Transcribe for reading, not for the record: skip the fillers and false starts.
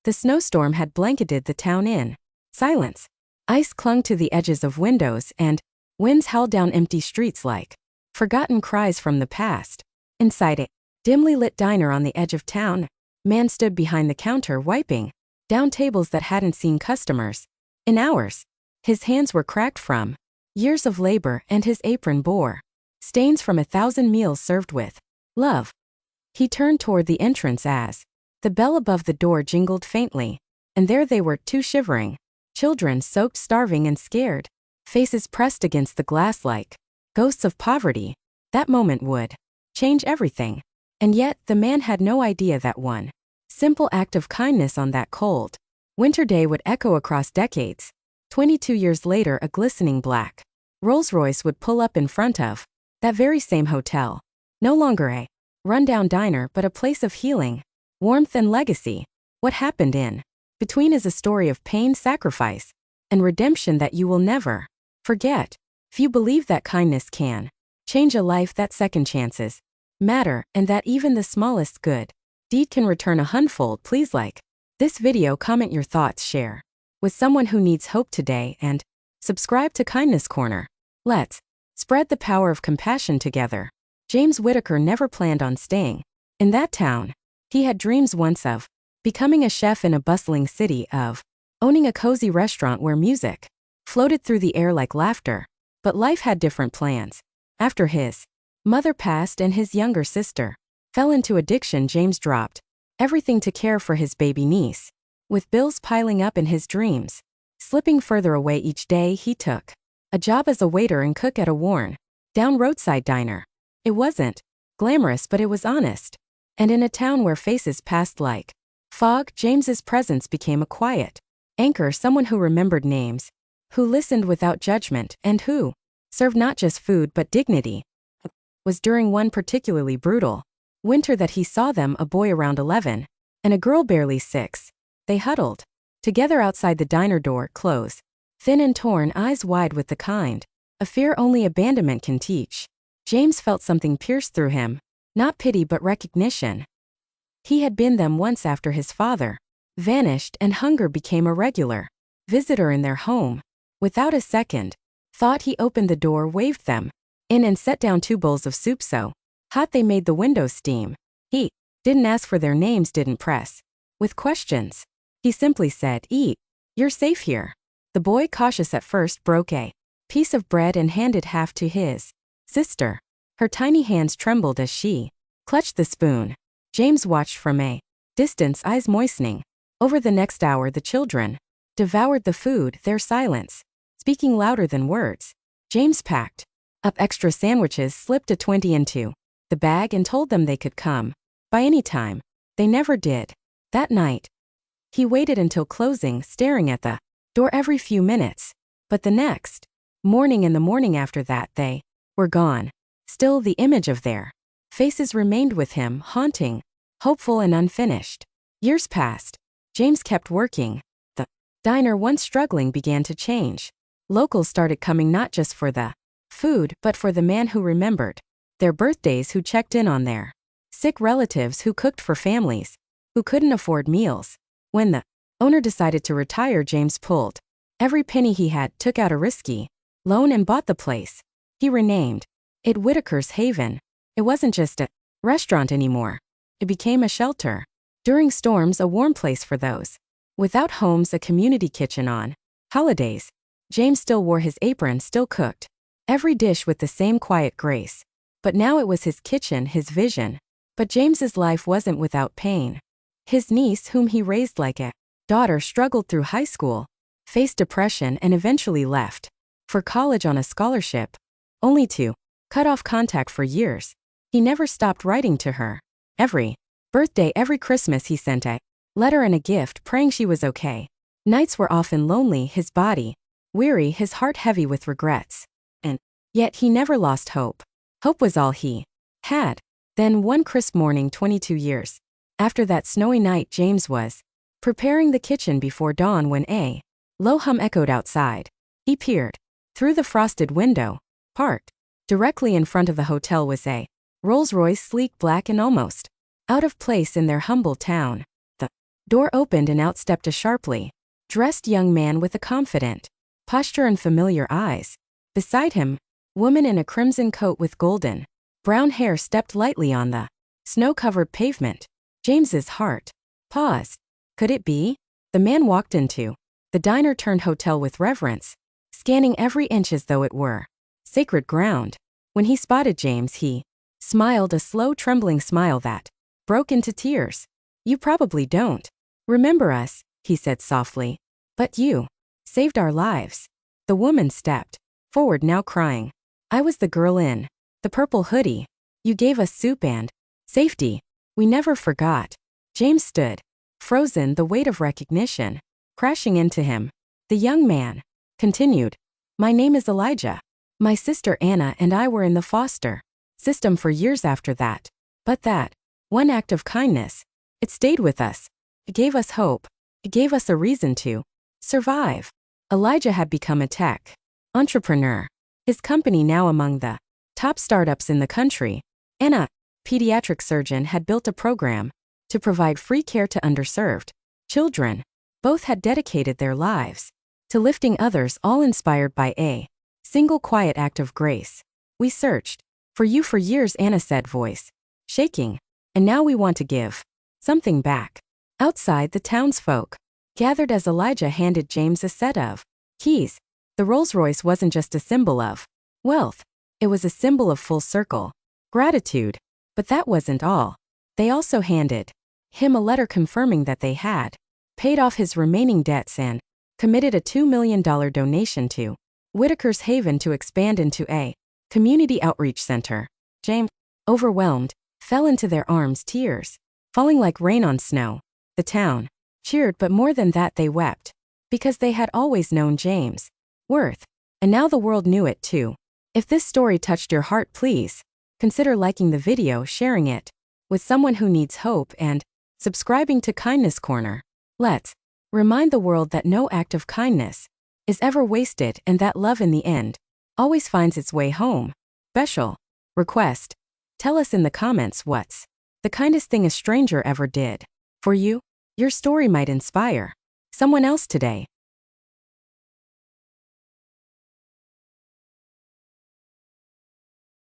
The snowstorm had blanketed the town in silence. Ice clung to the edges of windows and winds howled down empty streets like forgotten cries from the past. Inside a dimly lit diner on the edge of town, man stood behind the counter wiping down tables that hadn't seen customers in hours. His hands were cracked from years of labor and his apron bore stains from 1,000 meals served with love. He turned toward the entrance as the bell above the door jingled faintly, and there they were, two shivering children, soaked, starving, and scared, faces pressed against the glass like ghosts of poverty. That moment would change everything. And yet, the man had no idea that one simple act of kindness on that cold winter day would echo across decades. 22 years later, a glistening black Rolls-Royce would pull up in front of that very same hotel. No longer a rundown diner, but a place of healing, warmth, and legacy. What happened in between is a story of pain, sacrifice, and redemption that you will never forget. Few believe that kindness can change a life, that second chances matter, and that even the smallest good deed can return a hundredfold. Please like this video, comment your thoughts, share with someone who needs hope today, and subscribe to Kindness Corner. Let's spread the power of compassion together. James Whittaker never planned on staying in that town. He had dreams once of becoming a chef in a bustling city, of owning a cozy restaurant where music floated through the air like laughter. But life had different plans. After his mother passed and his younger sister fell into addiction, James dropped everything to care for his baby niece. With bills piling up and his dreams slipping further away each day, he took a job as a waiter and cook at a worn-down roadside diner. It wasn't glamorous, but it was honest. And in a town where faces passed like fog, James's presence became a quiet anchor, someone who remembered names, who listened without judgment, and who served not just food but dignity. It was during one particularly brutal winter that he saw them, a boy around 11 and a girl barely 6. They huddled together outside the diner door, clothes thin and torn, eyes wide with the kind of fear only abandonment can teach. James felt something pierce through him, not pity but recognition. He had been them once after his father vanished, and hunger became a regular visitor in their home. Without a second thought, he opened the door, waved them in, and set down 2 bowls of soup so hot they made the windows steam. He didn't ask for their names, didn't press with questions. He simply said, "Eat. You're safe here." The boy, cautious at first, broke a piece of bread and handed half to his sister. Her tiny hands trembled as she clutched the spoon. James watched from a distance, eyes moistening. Over the next hour, the children devoured the food, their silence speaking louder than words. James packed up extra sandwiches, slipped a 20 into the bag, and told them they could come by any time. They never did. That night, he waited until closing, staring at the door every few minutes. But the next morning and the morning after that, they were gone. Still, the image of their faces remained with him, haunting, hopeful, and unfinished. Years passed. James kept working. The diner, once struggling, began to change. Locals started coming not just for the food, but for the man who remembered their birthdays, who checked in on their sick relatives, who cooked for families who couldn't afford meals. When the owner decided to retire, James pulled every penny he had, took out a risky loan, and bought the place. He renamed it Whittaker's Haven. It wasn't just a restaurant anymore. It became a shelter. During storms, a warm place for those without homes, a community kitchen on holidays. James still wore his apron, still cooked every dish with the same quiet grace. But now it was his kitchen, his vision. But James's life wasn't without pain. His niece, whom he raised like a daughter, struggled through high school, faced depression, and eventually left for college on a scholarship, only to cut off contact for years. He never stopped writing to her. Every birthday, every Christmas, he sent a letter and a gift, praying she was okay. Nights were often lonely, his body weary, his heart heavy with regrets. And yet he never lost hope. Hope was all he had. Then one crisp morning, 22 years after that snowy night, James was preparing the kitchen before dawn when a low hum echoed outside. He peered through the frosted window. Parked directly in front of the hotel was a Rolls-Royce, sleek, black, and almost out of place in their humble town. The Door opened and out stepped a sharply dressed young man with a confident posture and familiar eyes. Beside him, woman in a crimson coat with golden brown hair stepped lightly on the snow-covered pavement. James's heart paused. Could it be? The man walked into the diner-turned-hotel with reverence, scanning every inch as though it were sacred ground. When he spotted James, he smiled, a slow, trembling smile that broke into tears. You probably don't remember us, he said softly, but you saved our lives. The woman stepped forward, now crying. I was the girl in the purple hoodie. You gave us soup and safety. We never forgot. James stood frozen, the weight of recognition crashing into him. The young man continued, my name is Elijah. My sister Anna and I were in the foster system for years after that. But that one act of kindness, it stayed with us. It gave us hope. It gave us a reason to survive. Elijah had become a tech entrepreneur. His company now among the top startups in the country. Anna, pediatric surgeon, had built a program to provide free care to underserved children. Both had dedicated their lives to lifting others, all inspired by a single quiet act of grace. We searched for you for years, Anna said, voice shaking, and now we want to give something back. Outside, the townsfolk gathered as Elijah handed James a set of keys. The Rolls-Royce wasn't just a symbol of wealth, it was a symbol of full circle gratitude. But that wasn't all. They also handed him a letter confirming that they had paid off his remaining debts and committed a $2 million donation to Whitaker's Haven to expand into a community outreach center. James, overwhelmed, fell into their arms, tears falling like rain on snow. The town cheered, but more than that, they wept, because they had always known James' worth, and now the world knew it too. If this story touched your heart, please consider liking the video, sharing it with someone who needs hope, and subscribing to Kindness Corner. Let's remind the world that no act of kindness is ever wasted, and that love in the end always finds its way home. Special request: tell us in the comments what's the kindest thing a stranger ever did for you. Your story might inspire someone else today.